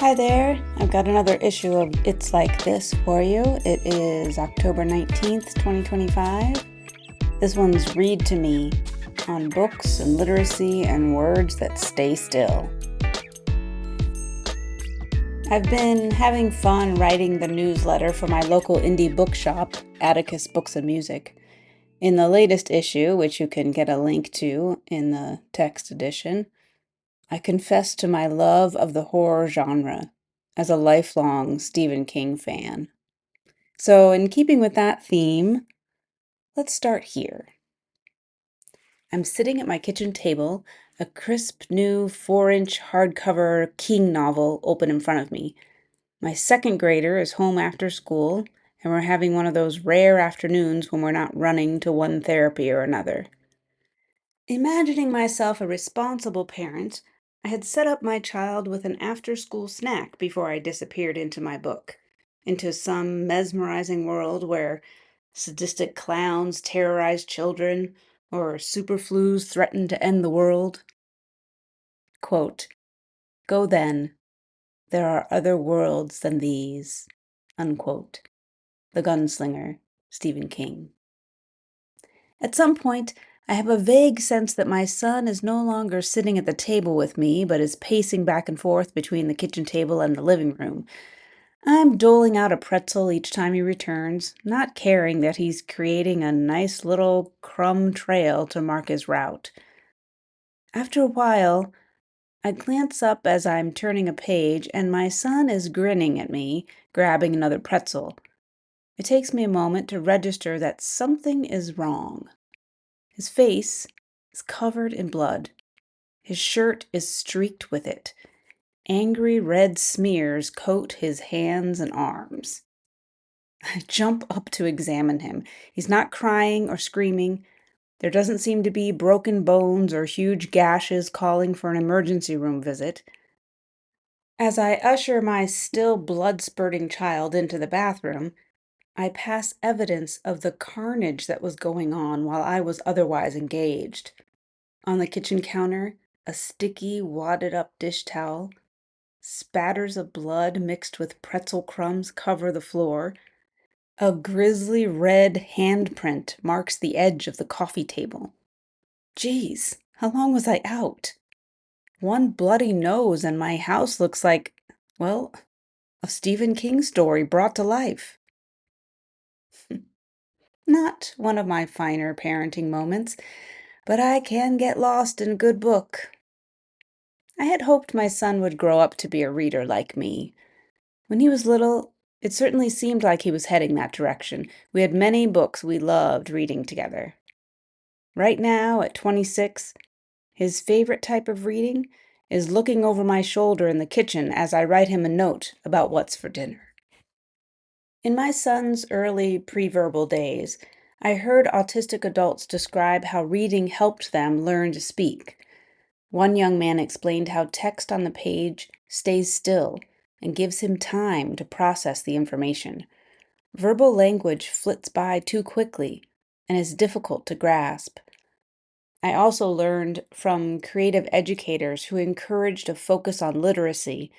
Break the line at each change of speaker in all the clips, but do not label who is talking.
Hi there, I've got another issue of It's Like This for you. It is October 19th, 2025. This one's Read to Me on books and literacy and words that stay still. I've been having fun writing the newsletter for my local indie bookshop, Atticus Books and Music. In the latest issue, which you can get a link to in the text edition, I confess to my love of the horror genre as a lifelong Stephen King fan. So, in keeping with that theme, let's start here. I'm sitting at my kitchen table, a crisp new 4-inch hardcover King novel open in front of me. My second grader is home after school, and we're having one of those rare afternoons when we're not running to one therapy or another. Imagining myself a responsible parent, I had set up my child with an after-school snack before I disappeared into my book, into some mesmerizing world where sadistic clowns terrorize children or superflus threaten to end the world. Quote, "Go then, there are other worlds than these." Unquote. The Gunslinger, Stephen King. At some point, I have a vague sense that my son is no longer sitting at the table with me, but is pacing back and forth between the kitchen table and the living room. I'm doling out a pretzel each time he returns, not caring that he's creating a nice little crumb trail to mark his route. After a while, I glance up as I'm turning a page, and my son is grinning at me, grabbing another pretzel. It takes me a moment to register that something is wrong. His face is covered in blood. His shirt is streaked with it. Angry red smears coat his hands and arms. I jump up to examine him. He's not crying or screaming. There doesn't seem to be broken bones or huge gashes calling for an emergency room visit. As I usher my still blood-spurting child into the bathroom, I pass evidence of the carnage that was going on while I was otherwise engaged. On the kitchen counter, a sticky, wadded-up dish towel. Spatters of blood mixed with pretzel crumbs cover the floor. A grisly red handprint marks the edge of the coffee table. Geez, how long was I out? One bloody nose and my house looks like, well, a Stephen King story brought to life. Not one of my finer parenting moments, but I can get lost in a good book. I had hoped my son would grow up to be a reader like me. When he was little, it certainly seemed like he was heading that direction. We had many books we loved reading together. Right now, at 26, his favorite type of reading is looking over my shoulder in the kitchen as I write him a note about what's for dinner. In my son's early pre-verbal days, I heard autistic adults describe how reading helped them learn to speak. One young man explained how text on the page stays still and gives him time to process the information. Verbal language flits by too quickly and is difficult to grasp. I also learned from creative educators who encouraged a focus on literacy,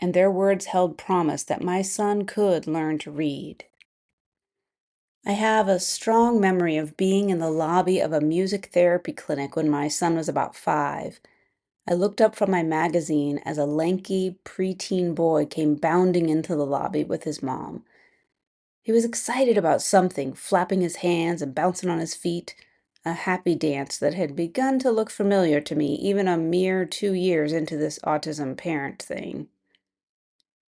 and their words held promise that my son could learn to read. I have a strong memory of being in the lobby of a music therapy clinic when my son was about 5. I looked up from my magazine as a lanky, preteen boy came bounding into the lobby with his mom. He was excited about something, flapping his hands and bouncing on his feet, a happy dance that had begun to look familiar to me even a mere 2 years into this autism parent thing.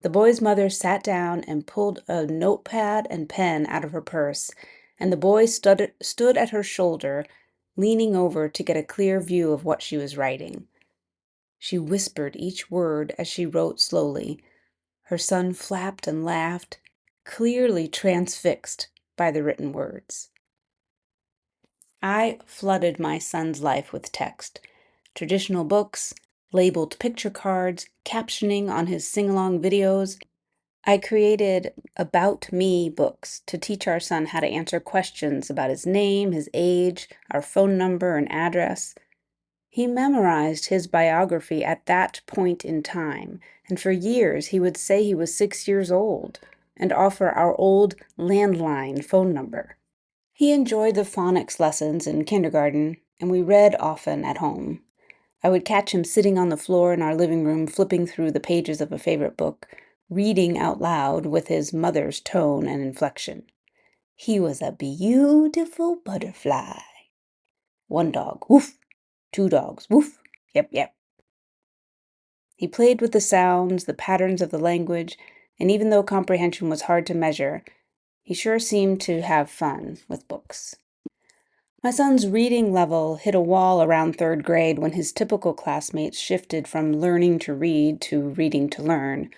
The boy's mother sat down and pulled a notepad and pen out of her purse, and the boy stood at her shoulder, leaning over to get a clear view of what she was writing. She whispered each word as she wrote slowly. Her son flapped and laughed, clearly transfixed by the written words. I flooded my son's life with text. Traditional books, labeled picture cards, captioning on his sing-along videos. I created About Me books to teach our son how to answer questions about his name, his age, our phone number, and address. He memorized his biography at that point in time, and for years he would say he was 6 years old and offer our old landline phone number. He enjoyed the phonics lessons in kindergarten, and we read often at home. I would catch him sitting on the floor in our living room, flipping through the pages of a favorite book, reading out loud with his mother's tone and inflection. He was a beautiful butterfly. One dog, woof. Two dogs, woof. Yep, yep. He played with the sounds, the patterns of the language, and even though comprehension was hard to measure, he sure seemed to have fun with books. My son's reading level hit a wall around 3rd grade when his typical classmates shifted from learning to read to reading to learn.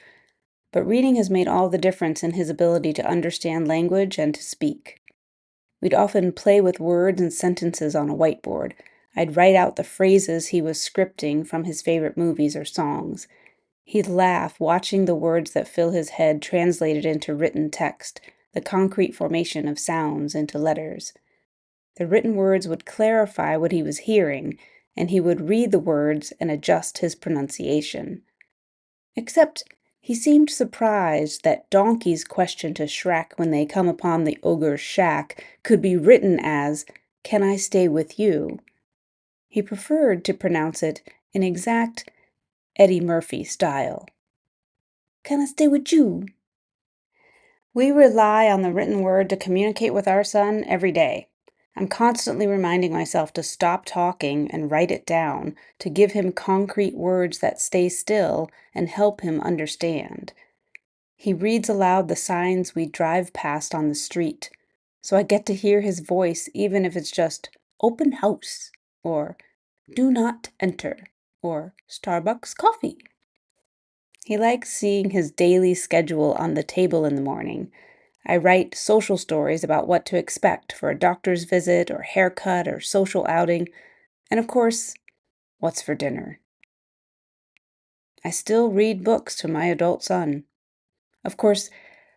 But reading has made all the difference in his ability to understand language and to speak. We'd often play with words and sentences on a whiteboard. I'd write out the phrases he was scripting from his favorite movies or songs. He'd laugh watching the words that fill his head translated into written text, the concrete formation of sounds into letters. The written words would clarify what he was hearing, and he would read the words and adjust his pronunciation. Except he seemed surprised that Donkey's question to Shrek when they come upon the ogre's shack could be written as, "Can I stay with you?" He preferred to pronounce it in exact Eddie Murphy style. "Can I stay with you?" We rely on the written word to communicate with our son every day. I'm constantly reminding myself to stop talking and write it down, to give him concrete words that stay still and help him understand. He reads aloud the signs we drive past on the street, so I get to hear his voice even if it's just "open house" or "do not enter" or "Starbucks coffee." He likes seeing his daily schedule on the table in the morning. I write social stories about what to expect for a doctor's visit or haircut or social outing, and of course, what's for dinner. I still read books to my adult son. Of course,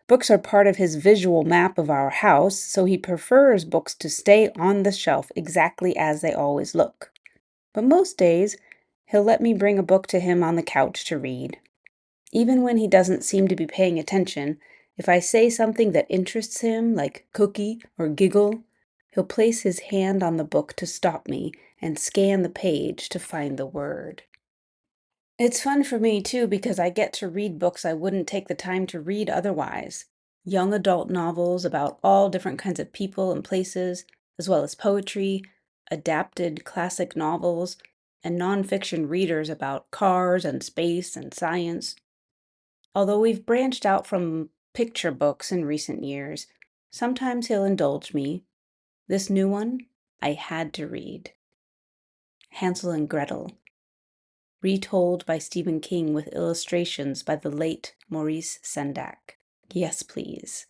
books are part of his visual map of our house, so he prefers books to stay on the shelf exactly as they always look. But most days, he'll let me bring a book to him on the couch to read. Even when he doesn't seem to be paying attention, if I say something that interests him, like cookie or giggle, he'll place his hand on the book to stop me and scan the page to find the word. It's fun for me, too, because I get to read books I wouldn't take the time to read otherwise. Young adult novels about all different kinds of people and places, as well as poetry, adapted classic novels, and nonfiction readers about cars and space and science. Although we've branched out from picture books in recent years, sometimes he'll indulge me. This new one, I had to read. Hansel and Gretel, retold by Stephen King with illustrations by the late Maurice Sendak. Yes, please.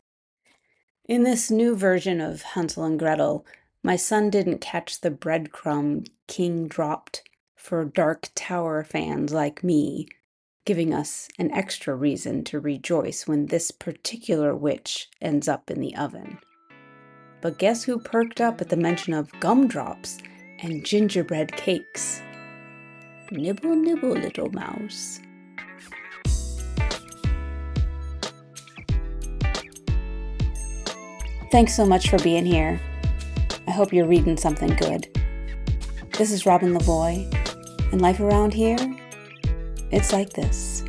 In this new version of Hansel and Gretel, my son didn't catch the breadcrumb King dropped for Dark Tower fans like me, giving us an extra reason to rejoice when this particular witch ends up in the oven. But guess who perked up at the mention of gumdrops and gingerbread cakes? Nibble, nibble, little mouse. Thanks so much for being here. I hope you're reading something good. This is Robin Lavoie, and life around here, it's like this.